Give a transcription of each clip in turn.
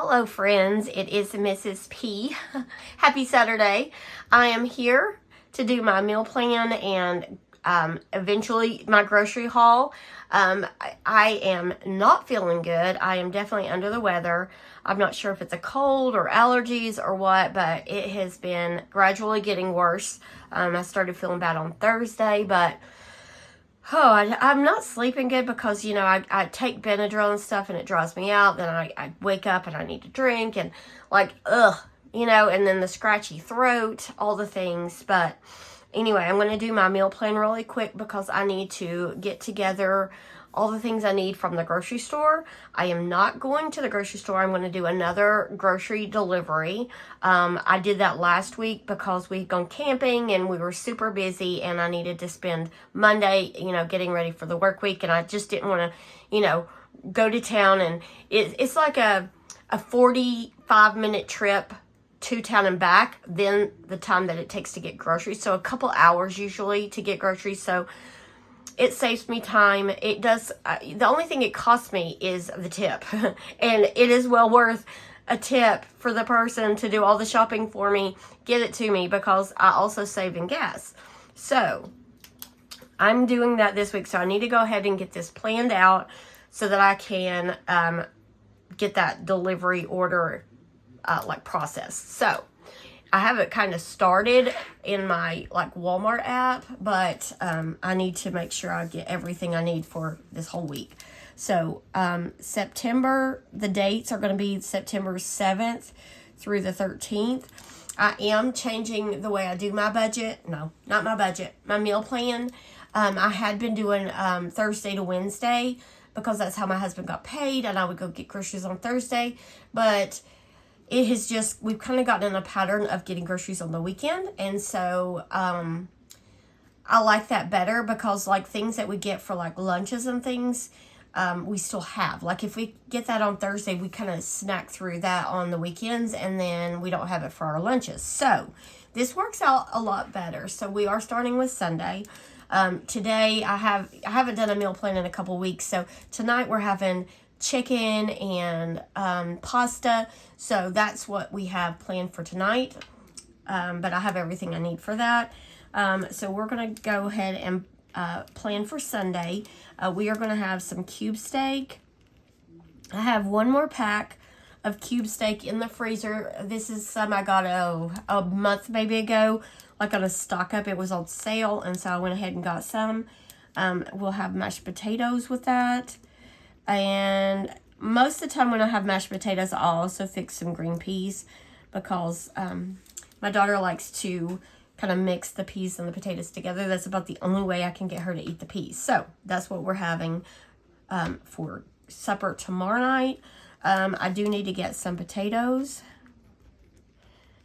Hello friends, it is Mrs. P. Happy Saturday. I am here to do my meal plan and eventually my grocery haul. I am not feeling good. I am definitely under the weather. I'm not sure if it's a cold or allergies or what, but it has been gradually getting worse. I started feeling bad on Thursday, but I'm not sleeping good because, I take Benadryl and stuff and it dries me out. Then I wake up and I need to drink and and then the scratchy throat, all the things. But anyway, I'm going to do my meal plan really quick because I need to get together all the things I need from the grocery store. I am not going to the grocery store. I'm going to do another grocery delivery. I did that last week because we'd gone camping and we were super busy and I needed to spend Monday, getting ready for the work week. And I just didn't want to, go to town. And it's like a 45-minute trip to town and back, then the time that it takes to get groceries. So a couple hours usually to get groceries. So it saves me time. It does. The only thing it costs me is the tip. And it is well worth a tip for the person to do all the shopping for me, get it to me, because I also save in gas. So I'm doing that this week. So I need to go ahead and get this planned out so that I can get that delivery order processed. So I have it kind of started in my Walmart app, but I need to make sure I get everything I need for this whole week. So September, the dates are going to be September 7th through the 13th. I am changing the way I do my budget. No, not my budget, my meal plan. I had been doing Thursday to Wednesday because that's how my husband got paid, and I would go get groceries on Thursday. But it has just, we've kind of gotten in a pattern of getting groceries on the weekend. And so I like that better because things that we get for lunches and things, we still have. If we get that on Thursday, we kind of snack through that on the weekends and then we don't have it for our lunches. So this works out a lot better. So we are starting with Sunday. Today I haven't done a meal plan in a couple weeks. So tonight we're having chicken and pasta. So that's what we have planned for tonight. But I have everything I need for that. So we're going to go ahead and plan for Sunday. We are going to have some cube steak. I have one more pack of cube steak in the freezer. This is some I got a month maybe ago, on a stock up. It was on sale, and so I went ahead and got some. We'll have mashed potatoes with that. And most of the time when I have mashed potatoes, I'll also fix some green peas because my daughter likes to kind of mix the peas and the potatoes together. That's about the only way I can get her to eat the peas. So that's what we're having for supper tomorrow night. I do need to get some potatoes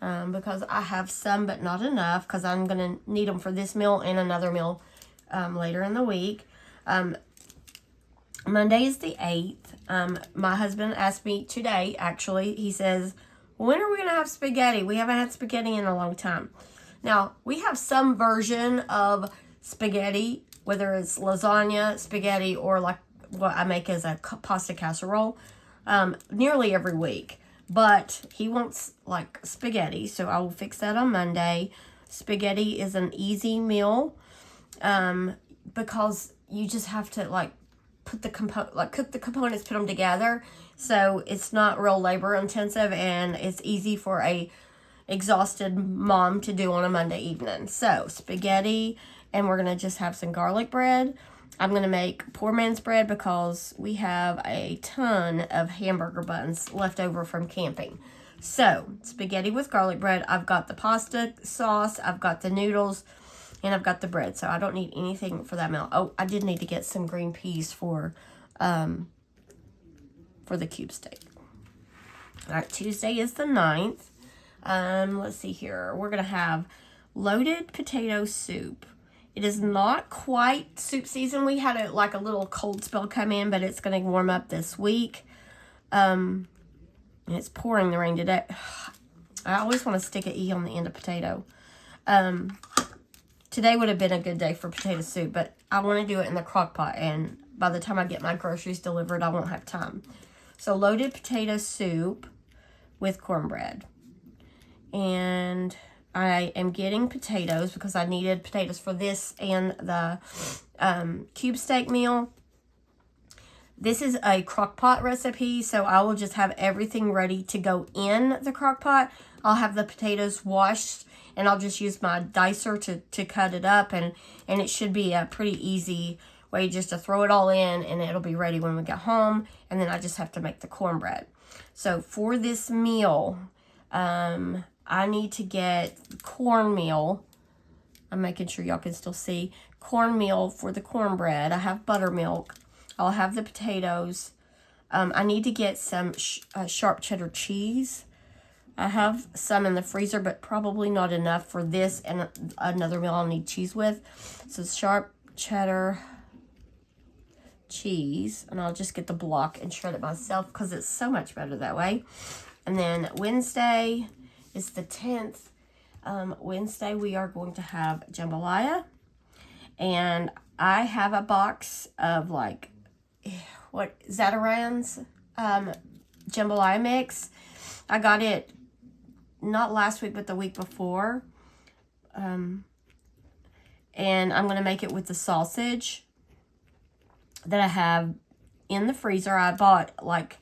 because I have some but not enough because I'm going to need them for this meal and another meal later in the week. Monday is the 8th. My husband asked me today, actually, he says, when are we going to have spaghetti? We haven't had spaghetti in a long time. Now, we have some version of spaghetti, whether it's lasagna, spaghetti, or what I make as a pasta casserole, nearly every week. But he wants spaghetti, so I will fix that on Monday. Spaghetti is an easy meal because you just have to put the cook the components, put them together, so it's not real labor intensive and it's easy for a exhausted mom to do on a Monday evening. So spaghetti, and we're gonna just have some garlic bread. I'm gonna make poor man's bread because we have a ton of hamburger buns left over from camping. So spaghetti with garlic bread. I've got the pasta sauce, I've got the noodles, and I've got the bread, so I don't need anything for that meal. Oh, I did need to get some green peas for the cube steak. All right, Tuesday is the 9th. Let's see here. We're going to have loaded potato soup. It is not quite soup season. We had a little cold spell come in, but it's going to warm up this week. And it's pouring the rain today. I always want to stick an E on the end of potato. Today would have been a good day for potato soup, but I want to do it in the crock pot, and by the time I get my groceries delivered, I won't have time. So loaded potato soup with cornbread. And I am getting potatoes because I needed potatoes for this and the cube steak meal. This is a crock pot recipe, so I will just have everything ready to go in the crock pot. I'll have the potatoes washed, and I'll just use my dicer to cut it up, and it should be a pretty easy way just to throw it all in, and it'll be ready when we get home, and then I just have to make the cornbread. So for this meal, I need to get cornmeal. I'm making sure y'all can still see. Cornmeal for the cornbread. I have buttermilk. I'll have the potatoes. I need to get some sharp cheddar cheese. I have some in the freezer, but probably not enough for this and another meal I'll need cheese with. So sharp cheddar cheese. And I'll just get the block and shred it myself because it's so much better that way. And then Wednesday is the 10th. Wednesday we are going to have jambalaya. And I have a box of like, Zatarain's jambalaya mix. I got it not last week, but the week before. And I'm going to make it with the sausage that I have in the freezer. I bought like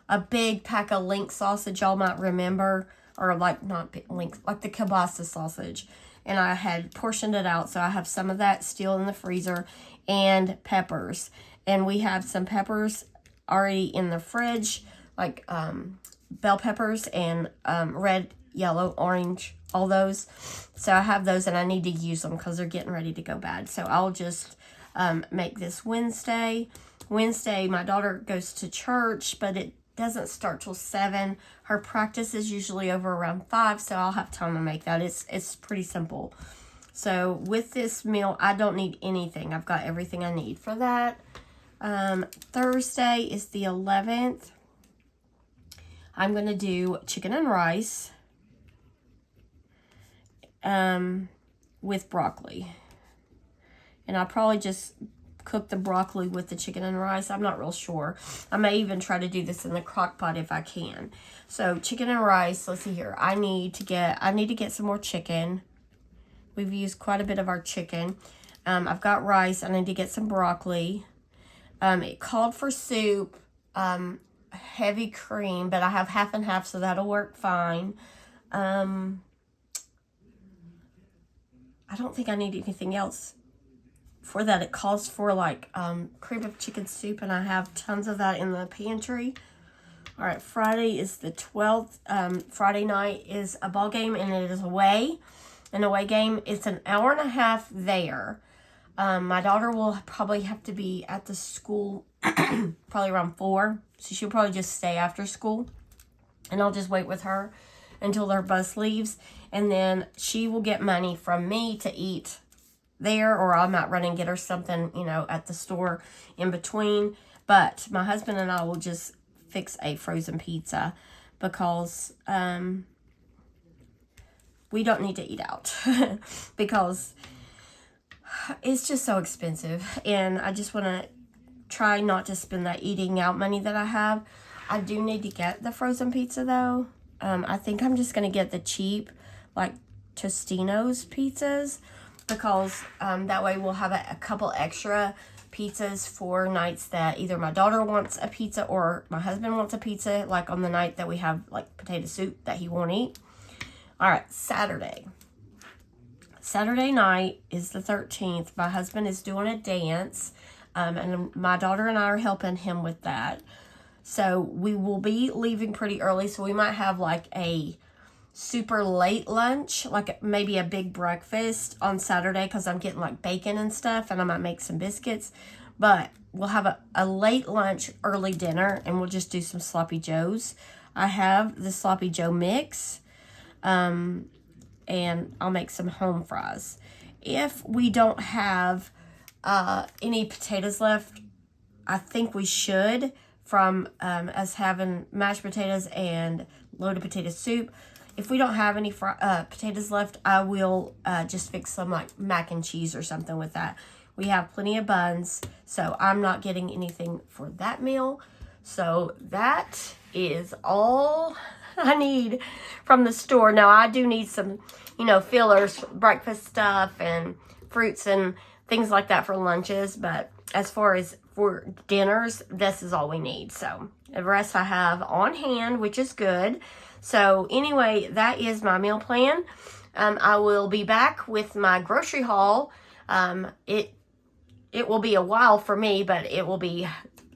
a big pack of link sausage, y'all might remember, or like not link, like the kielbasa sausage. And I had portioned it out, so I have some of that still in the freezer, and peppers. And we have some peppers already in the fridge, like bell peppers and red, yellow, orange, all those. So I have those, and I need to use them because they're getting ready to go bad. So I'll just make this Wednesday. Wednesday, my daughter goes to church, but it doesn't start till 7. Her practice is usually over around 5, so I'll have time to make that. It's pretty simple. So with this meal, I don't need anything. I've got everything I need for that. Thursday is the 11th. I'm going to do chicken and rice with broccoli. And I'll probably just cook the broccoli with the chicken and rice. I'm not real sure. I may even try to do this in the crock pot if I can. So chicken and rice, let's see here. I need to get some more chicken. We've used quite a bit of our chicken. I've got rice. I need to get some broccoli. It called for soup, heavy cream, but I have half and half, so that'll work fine. I don't think I need anything else for that. It calls for like cream of chicken soup, and I have tons of that in the pantry. All right, Friday is the 12th. Friday night is a ball game, and it is away. An away game. It's an hour and a half there. My daughter will probably have to be at the school probably around 4. So she'll probably just stay after school. And I'll just wait with her until their bus leaves. And then she will get money from me to eat there. Or I might run and get her something, at the store in between. But my husband and I will just fix a frozen pizza because we don't need to eat out. Because it's just so expensive, and I just want to try not to spend that eating out money that I have. I do need to get the frozen pizza though. I think I'm just going to get the cheap, like Tostino's pizzas, because that way we'll have a couple extra pizzas for nights that either my daughter wants a pizza or my husband wants a pizza, like on the night that we have like potato soup that he won't eat. All right, Saturday night is the 13th. My husband is doing a dance, and my daughter and I are helping him with that. So we will be leaving pretty early, so we might have like a super late lunch, like maybe a big breakfast on Saturday, because I'm getting like bacon and stuff, and I might make some biscuits. But we'll have a late lunch, early dinner, and we'll just do some Sloppy Joes. I have the Sloppy Joe mix. And I'll make some home fries. If we don't have any potatoes left, I think we should, from us having mashed potatoes and loaded potato soup. If we don't have any potatoes left, I will just fix some like mac and cheese or something with that. We have plenty of buns, so I'm not getting anything for that meal. So that is all I need from the store. Now, I do need some, fillers, breakfast stuff, and fruits and things like that for lunches. But as far as for dinners, this is all we need. So the rest I have on hand, which is good. So anyway, that is my meal plan. I will be back with my grocery haul. It will be a while for me, but it will be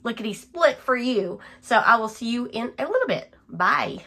lickety split for you. So I will see you in a little bit. Bye.